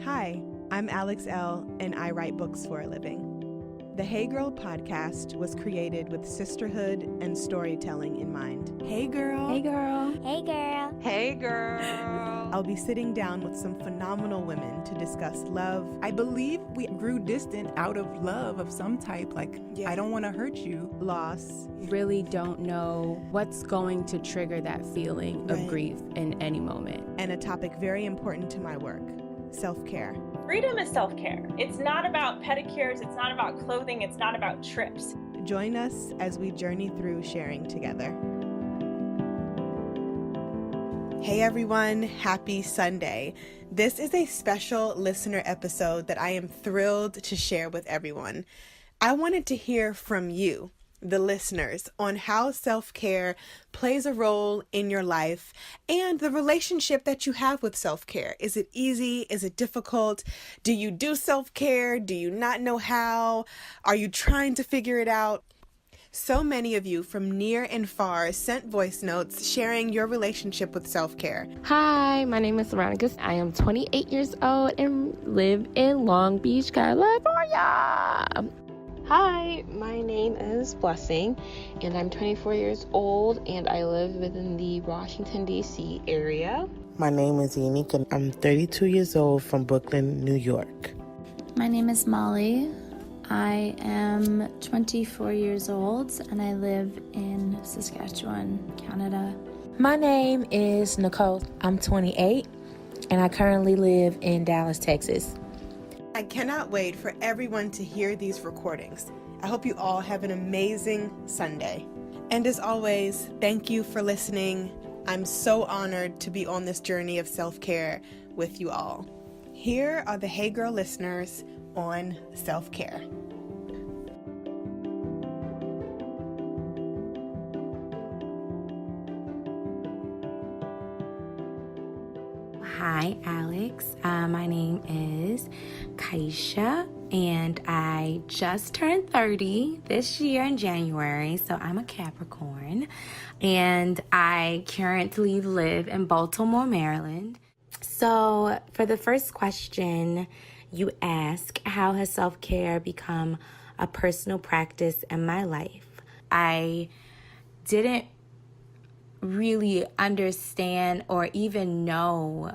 Hi, I'm Alex Elle, and I write books for a living. The Hey Girl podcast was created with sisterhood and storytelling in mind. Hey girl. Hey girl. Hey girl. Hey girl. I'll be sitting down with some phenomenal women to discuss love. I believe we grew distant out of love of some type, I don't want to hurt you. Loss. Really don't know what's going to trigger that feeling of grief in any moment. And a topic very important to my work, self-care. Freedom is self-care. It's not about pedicures, it's not about clothing, it's not about trips. Join us as we journey through sharing together. Hey everyone, happy Sunday. This is a special listener episode that I am thrilled to share with everyone. I wanted to hear from you, the listeners, on how self-care plays a role in your life and the relationship that you have with self-care. Is it easy? Is it difficult? Do you do self-care? Do you not know how? Are you trying to figure it out? So many of you from near and far sent voice notes sharing your relationship with self-care. Hi, my name is Veronica. I am 28 years old and live in Long Beach, California. Hi, my name is Blessing, and I'm 24 years old, and I live within the Washington, D.C. area. My name is Unique, and I'm 32 years old from Brooklyn, New York. My name is Molly. I am 24 years old, and I live in Saskatchewan, Canada. My name is Nicole. I'm 28, and I currently live in Dallas, Texas. I cannot wait for everyone to hear these recordings. I hope you all have an amazing Sunday. And as always, thank you for listening. I'm so honored to be on this journey of self-care with you all. Here are the Hey Girl listeners on self-care. Hi, Alex. My name is Kaisha, and I just turned 30 this year in January, so I'm a Capricorn, and I currently live in Baltimore, Maryland. So for the first question, you ask, how has self-care become a personal practice in my life? I didn't really understand or even know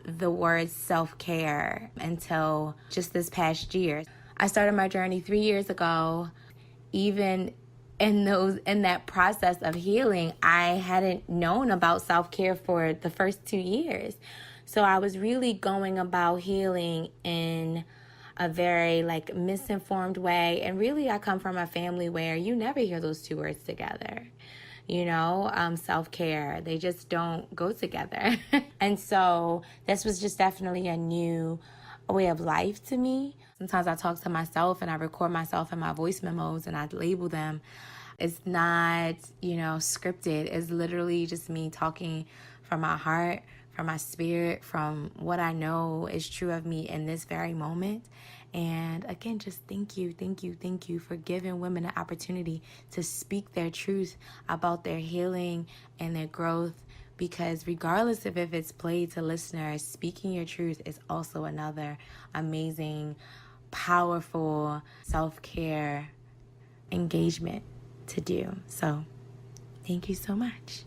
the word self-care until just this past year. I started my journey 3 years ago. Even in that process of healing, I hadn't known about self-care for the first 2 years. So I was really going about healing in a very misinformed way. And really, I come from a family where you never hear those two words together. Self-care, they just don't go together. And so this was just definitely a new way of life to me. Sometimes I talk to myself and I record myself in my voice memos and I label them. It's not, scripted. It's literally just me talking from my heart, from my spirit, from what I know is true of me in this very moment. And again, just thank you for giving women an opportunity to speak their truth about their healing and their growth. Because regardless of if it's played to listeners, speaking your truth is also another amazing, powerful self-care engagement to do. So thank you so much.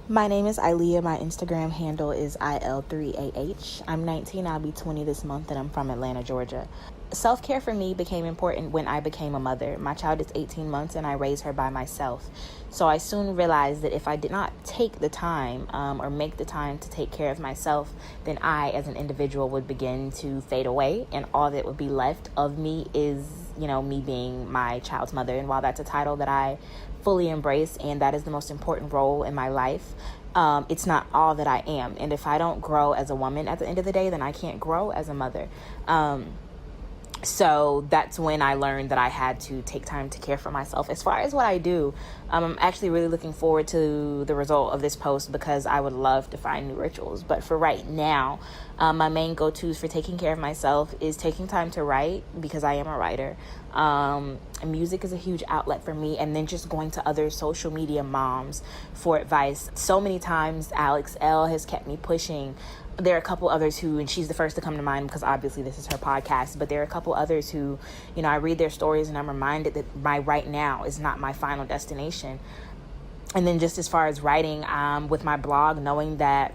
My name is Ilea. My Instagram handle is IL3AH. I'm 19, I'll be 20 this month, and I'm from Atlanta, Georgia. Self-care for me became important when I became a mother. My child is 18 months, and I raised her by myself. So I soon realized that if I did not take the time or make the time to take care of myself, then I, as an individual, would begin to fade away, and all that would be left of me is, me being my child's mother. And while that's a title that I fully embrace, and that is the most important role in my life, it's not all that I am. And if I don't grow as a woman at the end of the day, then I can't grow as a mother. So that's when I learned that I had to take time to care for myself. As far as what I do, I'm actually really looking forward to the result of this post because I would love to find new rituals. But for right now, my main go-tos for taking care of myself is taking time to write, because I am a writer. Music is a huge outlet for me, and then just going to other social media moms for advice. So many times Alex Elle has kept me pushing. There are a couple others who, and she's the first to come to mind because obviously this is her podcast, but there are a couple others who, I read their stories and I'm reminded that my right now is not my final destination. And then just as far as writing, with my blog, knowing that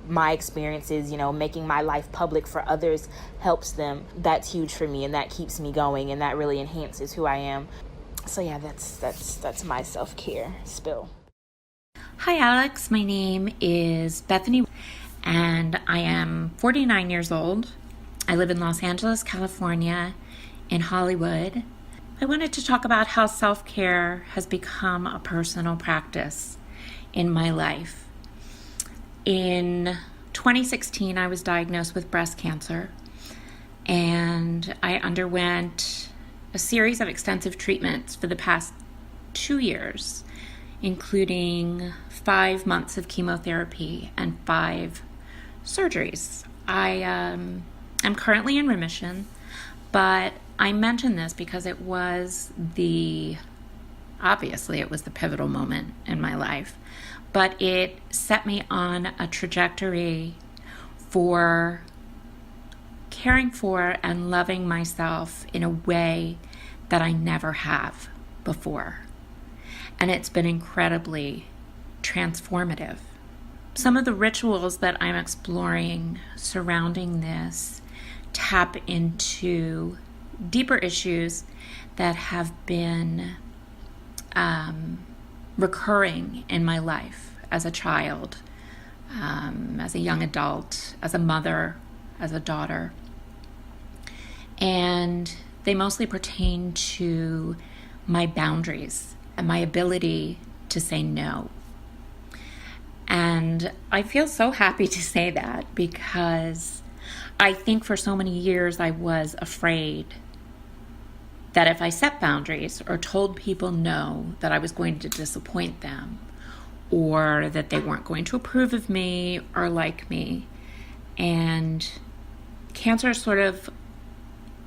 my experiences, making my life public for others helps them, that's huge for me, and that keeps me going, and that really enhances who I am. So yeah, that's my self-care spill. Hi Alex, my name is Bethany, and I am 49 years old. I live in Los Angeles, California, in Hollywood. I wanted to talk about how self-care has become a personal practice in my life. In 2016, I was diagnosed with breast cancer, and I underwent a series of extensive treatments for the past 2 years, including 5 months of chemotherapy and 5 surgeries. I am currently in remission, but I mention this because it was the pivotal moment in my life, but it set me on a trajectory for caring for and loving myself in a way that I never have before. And it's been incredibly transformative. Some of the rituals that I'm exploring surrounding this tap into deeper issues that have been recurring in my life as a child, as a young adult, as a mother, as a daughter. And they mostly pertain to my boundaries and my ability to say no. And I feel so happy to say that because I think for so many years I was afraid that if I set boundaries or told people no, that I was going to disappoint them, or that they weren't going to approve of me or like me. And cancer sort of,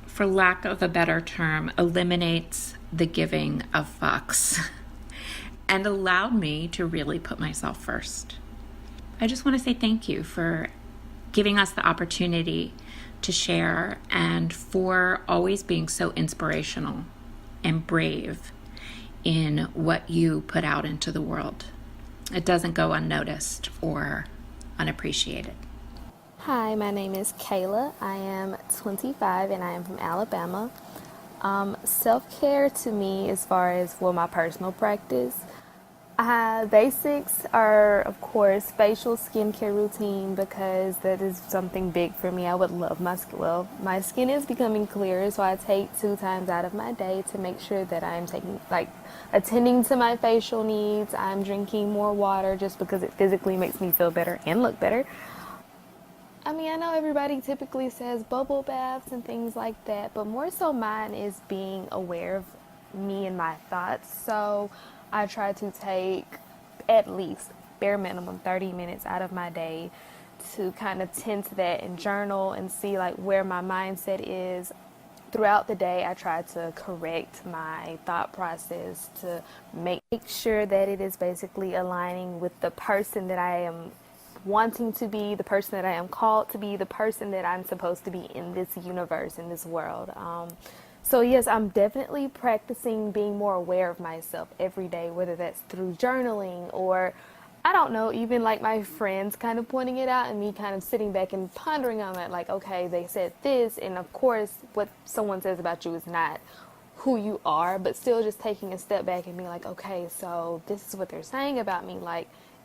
for lack of a better term, eliminates the giving of fucks and allowed me to really put myself first. I just want to say thank you for giving us the opportunity to share, and for always being so inspirational and brave in what you put out into the world. It doesn't go unnoticed or unappreciated. Hi, my name is Kayla. I am 25 and I am from Alabama. Self-care to me, as far as for my personal practice, basics are, of course, facial skincare routine, because that is something big for me. I would love my skin is becoming clearer, so I take 2 times out of my day to make sure that I'm attending to my facial needs. I'm drinking more water just because it physically makes me feel better and look better. I mean, I know everybody typically says bubble baths and things like that, but more so mine is being aware of me and my thoughts. So I try to take at least bare minimum 30 minutes out of my day to kind of tend to that and journal and see where my mindset is. Throughout the day, I try to correct my thought process to make sure that it is basically aligning with the person that I am wanting to be, the person that I am called to be, the person that I'm supposed to be in this universe, in this world. So yes, I'm definitely practicing being more aware of myself every day, whether that's through journaling or, I don't know, even my friends kind of pointing it out and me kind of sitting back and pondering on that, okay, they said this, and of course what someone says about you is not who you are, but still just taking a step back and being okay, so this is what they're saying about me.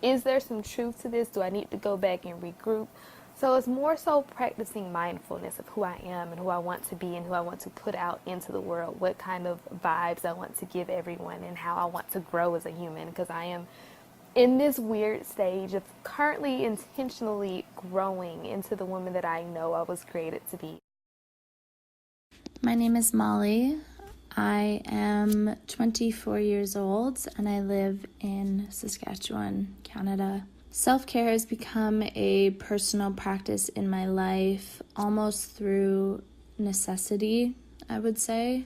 Is there some truth to this? Do I need to go back and regroup? So it's more so practicing mindfulness of who I am and who I want to be and who I want to put out into the world, what kind of vibes I want to give everyone, and how I want to grow as a human, because I am in this weird stage of currently intentionally growing into the woman that I know I was created to be. My name is Molly. I am 24 years old and I live in Saskatchewan, Canada. Self-care has become a personal practice in my life almost through necessity, I would say.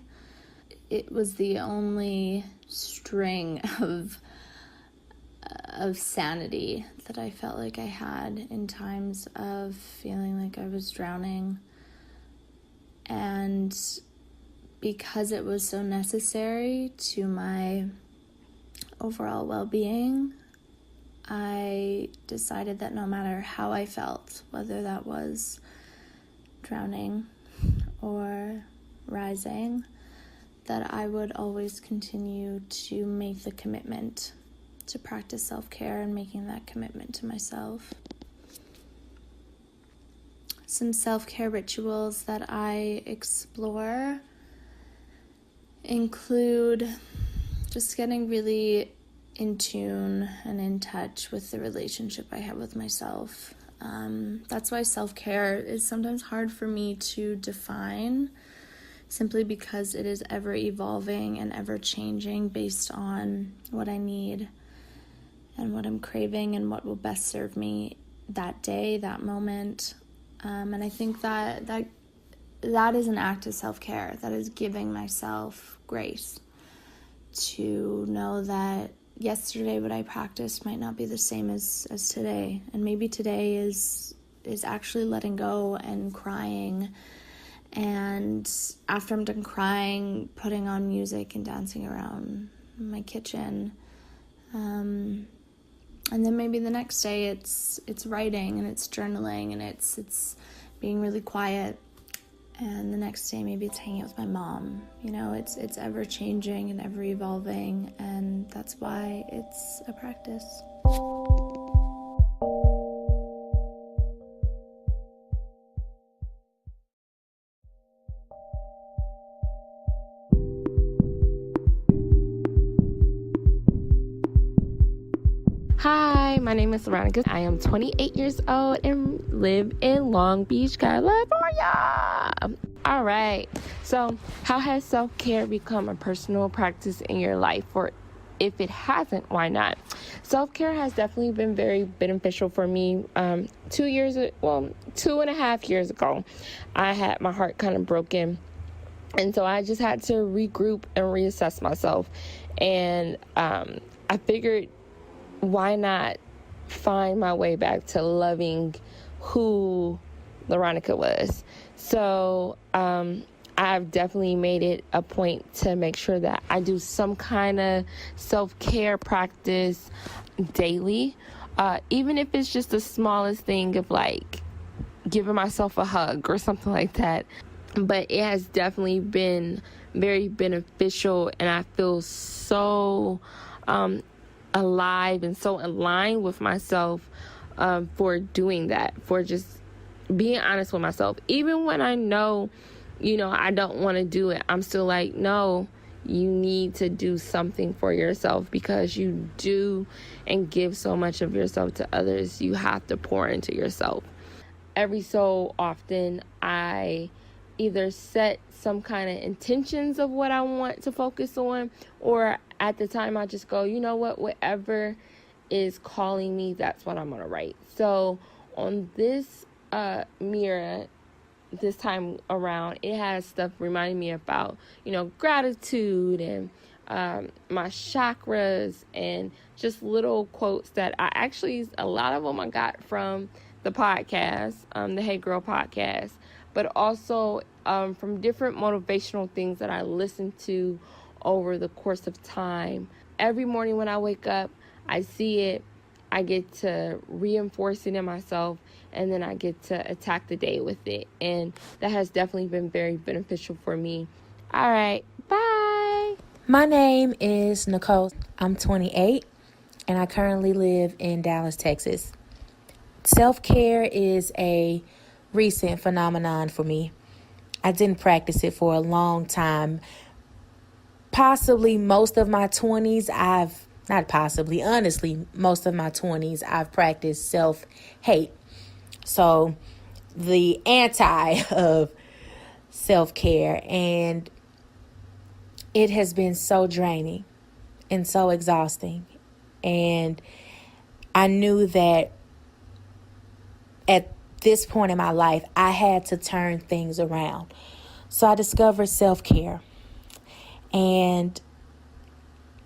It was the only string of sanity that I felt like I had in times of feeling like I was drowning. And because it was so necessary to my overall well-being, I decided that no matter how I felt, whether that was drowning or rising, that I would always continue to make the commitment to practice self-care and making that commitment to myself. Some self-care rituals that I explore include just getting really in tune and in touch with the relationship I have with myself. That's why self-care is sometimes hard for me to define, simply because it is ever evolving and ever changing based on what I need and what I'm craving and what will best serve me that day, that moment. And I think that is an act of self-care. That is giving myself grace to know that yesterday what I practiced might not be the same as today. And maybe today is actually letting go and crying. And after I'm done crying, putting on music and dancing around my kitchen. And then maybe the next day it's writing and it's journaling and it's being really quiet. And the next day maybe it's hanging out with my mom. You know, it's ever changing and ever evolving, and that's why it's a practice. Hi, my name is Veronica. I am 28 years old and live in Long Beach, California. All right. So, how has self-care become a personal practice in your life? Or if it hasn't, why not? Self-care has definitely been very beneficial for me. 2.5 years ago, I had my heart kind of broken. And so I just had to regroup and reassess myself. And I figured, why not find my way back to loving who Veronica was? So I've definitely made it a point to make sure that I do some kind of self-care practice daily, even if it's just the smallest thing of like giving myself a hug or something like that. But it has definitely been very beneficial, and I feel so alive and so aligned with myself for doing that, for just being honest with myself. Even when I know, I don't want to do it, I'm still like, no, you need to do something for yourself, because you do and give so much of yourself to others. You have to pour into yourself. Every so often, I either set some kind of intentions of what I want to focus on, or at the time I just go, you know what, whatever is calling me, that's what I'm going to write. So on this mirror this time around, it has stuff reminding me about, gratitude and my chakras, and just little quotes that a lot of them I got from the podcast, the Hey Girl podcast, but also from different motivational things that I listen to over the course of time. Every morning when I wake up, I see it, I get to reinforce it in myself, and then I get to attack the day with it. And that has definitely been very beneficial for me. All right, bye. My name is Nicole. I'm 28, and I currently live in Dallas, Texas. Self-care is a recent phenomenon for me. I didn't practice it for a long time. Possibly most of my 20s, most of my 20s, I've practiced self-hate. So the anti of self-care, and it has been so draining and so exhausting. And I knew that at this point in my life, I had to turn things around. So I discovered self-care. And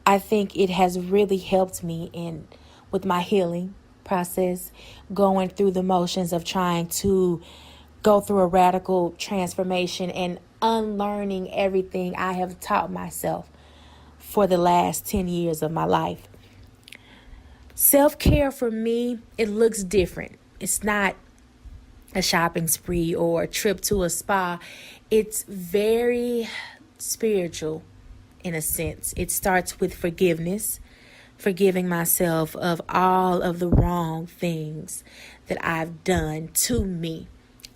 I think it has really helped me with my healing process, going through the motions of trying to go through a radical transformation and unlearning everything I have taught myself for the last 10 years of my life. Self-care for me, it looks different. It's not a shopping spree or a trip to a spa. It's very spiritual in a sense. It starts with forgiveness, forgiving myself of all of the wrong things that I've done to me.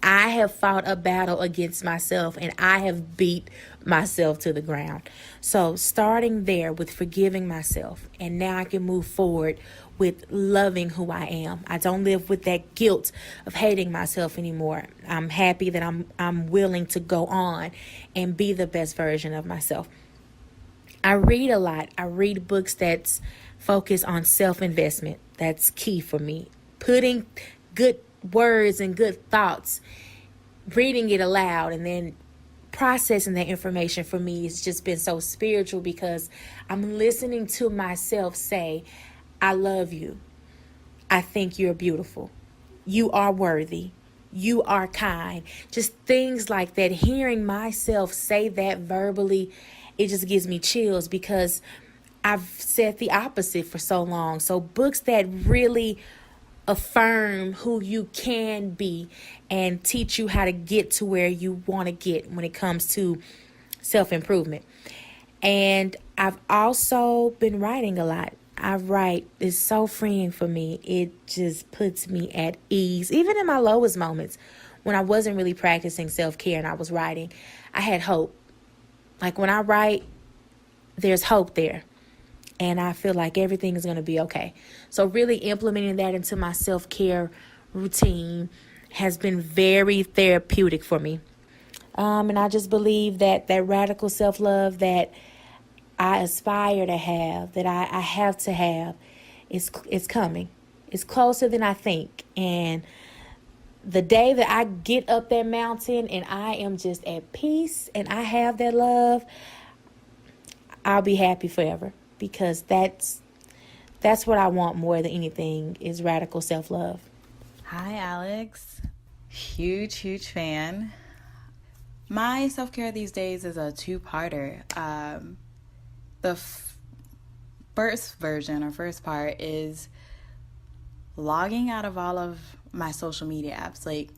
I have fought a battle against myself, and I have beat myself to the ground. So starting there with forgiving myself, and now I can move forward with loving who I am. I don't live with that guilt of hating myself anymore. I'm happy that I'm willing to go on and be the best version of myself. I read a lot. I read books that focus on self-investment. That's key for me. Putting good words and good thoughts, reading it aloud, and then processing that information for me has just been so spiritual, because I'm listening to myself say, I love you. I think you're beautiful. You are worthy. You are kind. Just things like that. Hearing myself say that verbally, it just gives me chills, because I've said the opposite for so long. So books that really affirm who you can be and teach you how to get to where you want to get when it comes to self-improvement. And I've also been writing a lot. I write. It's so freeing for me. It just puts me at ease. Even in my lowest moments, when I wasn't really practicing self-care and I was writing, I had hope. Like when I write, there's hope there. And I feel like everything is going to be okay. So really implementing that into my self-care routine has been very therapeutic for me. And I just believe that radical self-love that I aspire to have, that I have to have, is coming. It's closer than I think. And the day that I get up that mountain and I am just at peace and I have that love, I'll be happy forever. Because that's what I want more than anything, is radical self-love. Hi, Alex. Huge fan. My self-care these days is a two-parter. The first part is logging out of all of my social media apps like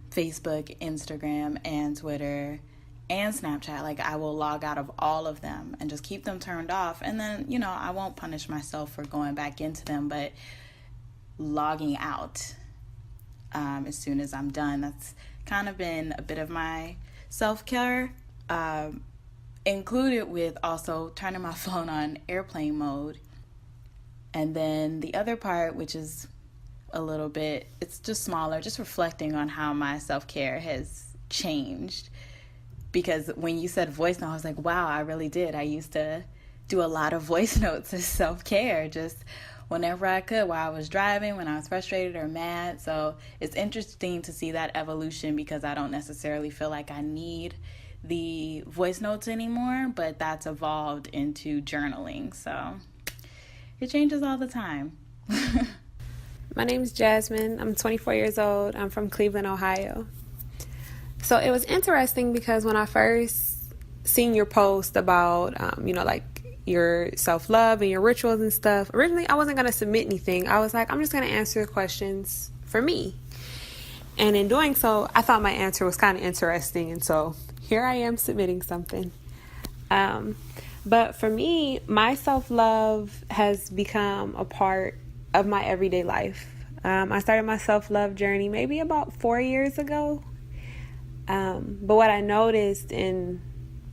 Facebook, Instagram, and Twitter, and Snapchat. Like, I will log out of all of them and just keep them turned off. And then, I won't punish myself for going back into them, but logging out as soon as I'm done. That's kind of been a bit of my self-care, included with also turning my phone on airplane mode. And then the other part, which is a little bit, it's just smaller, just reflecting on how my self-care has changed. Because when you said voice note, I was like, wow, I really did. I used to do a lot of voice notes as self-care, just whenever I could, while I was driving, when I was frustrated or mad. So it's interesting to see that evolution, because I don't necessarily feel like I need the voice notes anymore, but that's evolved into journaling. So it changes all the time. My name's Jasmine. I'm 24 years old. I'm from Cleveland, Ohio. So it was interesting because when I first seen your post about, like your self-love and your rituals and stuff, originally I wasn't going to submit anything. I was like, I'm just going to answer questions for me. And in doing so, I thought my answer was kind of interesting. And so here I am submitting something. But for me, my self-love has become a part of my everyday life. I started my self-love journey maybe about 4 years ago. But what I noticed in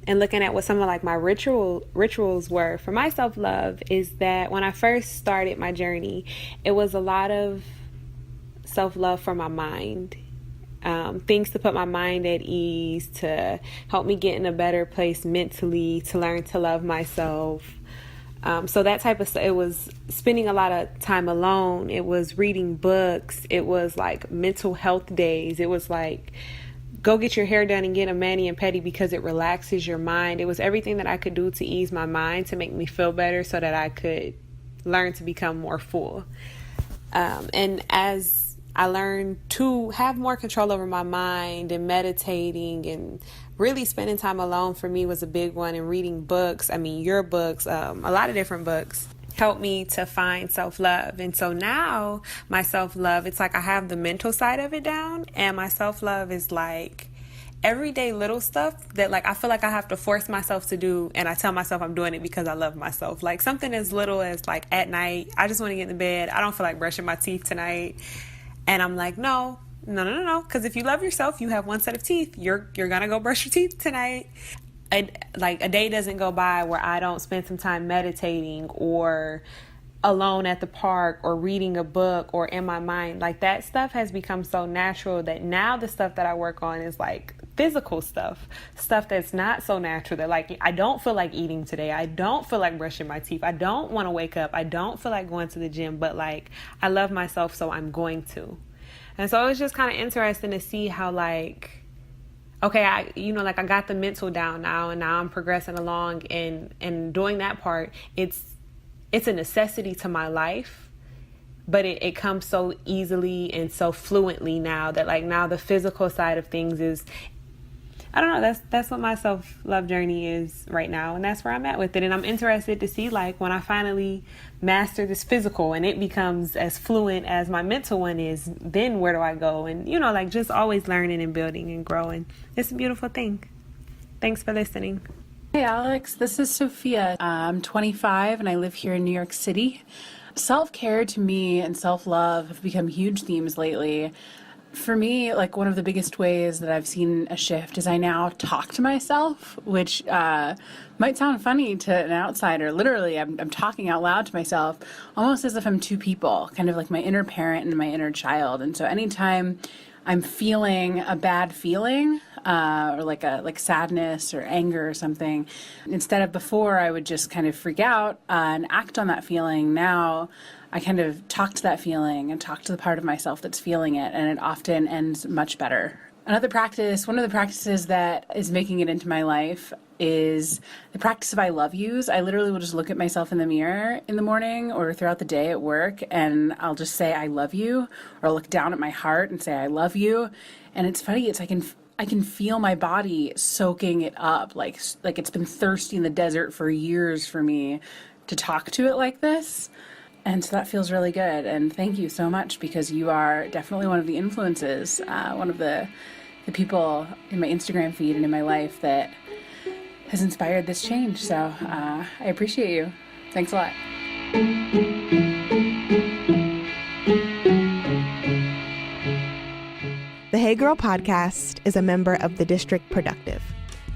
looking at what some of like my rituals were for my self-love is that when I first started my journey, it was a lot of self-love for my mind. things to put my mind at ease, to help me get in a better place mentally, to learn to love myself. So that type of stuff. It was spending a lot of time alone. It was reading books. It was like mental health days. It was like go get your hair done and get a mani and pedi because it relaxes your mind. It was everything that I could do to ease my mind, to make me feel better so that I could learn to become more full. And as I learned to have more control over my mind, and meditating and really spending time alone for me was a big one, and reading books. I mean, your books, a lot of different books helped me to find self-love. And so now my self-love, it's like I have the mental side of it down, and my self-love is like everyday little stuff that like I feel like I have to force myself to do, and I tell myself I'm doing it because I love myself. Like something as little as like at night, I just want to get in the bed. I don't feel like brushing my teeth tonight. And I'm like, no. Because if you love yourself, you have one set of teeth. You're going to go brush your teeth tonight. Like a day doesn't go by where I don't spend some time meditating or alone at the park or reading a book or in my mind. Like that stuff has become so natural that now the stuff that I work on is like physical stuff that's not so natural, that like I don't feel like eating today. I don't feel like brushing my teeth. I don't want to wake up. I don't feel like going to the gym, but like I love myself, so I'm going to. And so it was just kind of interesting to see how like, okay, I got the mental down now, and now I'm progressing along and doing that part. It's a necessity to my life, but it comes so easily and so fluently now that like now the physical side of things is, I don't know, that's what my self-love journey is right now, and that's where I'm at with it. And I'm interested to see like when I finally master this physical and it becomes as fluent as my mental one is, then where do I go? And like just always learning and building and growing. It's a beautiful thing. Thanks for listening. Hey Alex, this is Sophia. I'm 25 and I live here in New York City. Self-care to me and self-love have become huge themes lately. For me, like one of the biggest ways that I've seen a shift is I now talk to myself, which might sound funny to an outsider. Literally, I'm talking out loud to myself, almost as if I'm two people, kind of like my inner parent and my inner child. And so anytime I'm feeling a bad feeling, or like sadness or anger or something, instead of before I would just kind of freak out and act on that feeling, now I kind of talk to that feeling and talk to the part of myself that's feeling it, and it often ends much better. One of the practices that is making it into my life is the practice of I love yous. I literally will just look at myself in the mirror in the morning or throughout the day at work, and I'll just say I love you, or look down at my heart and say I love you. And it's funny, it's like I can feel my body soaking it up, like it's been thirsty in the desert for years for me to talk to it like this. And so that feels really good. And thank you so much, because you are definitely one of the influences, one of the people in my Instagram feed and in my life that has inspired this change. So I appreciate you. Thanks a lot. The Hey Girl podcast is a member of the District Productive,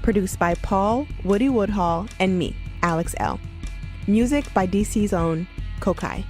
produced by Paul Woody Woodhall and me, Alex Elle. Music by DC's own Kokai.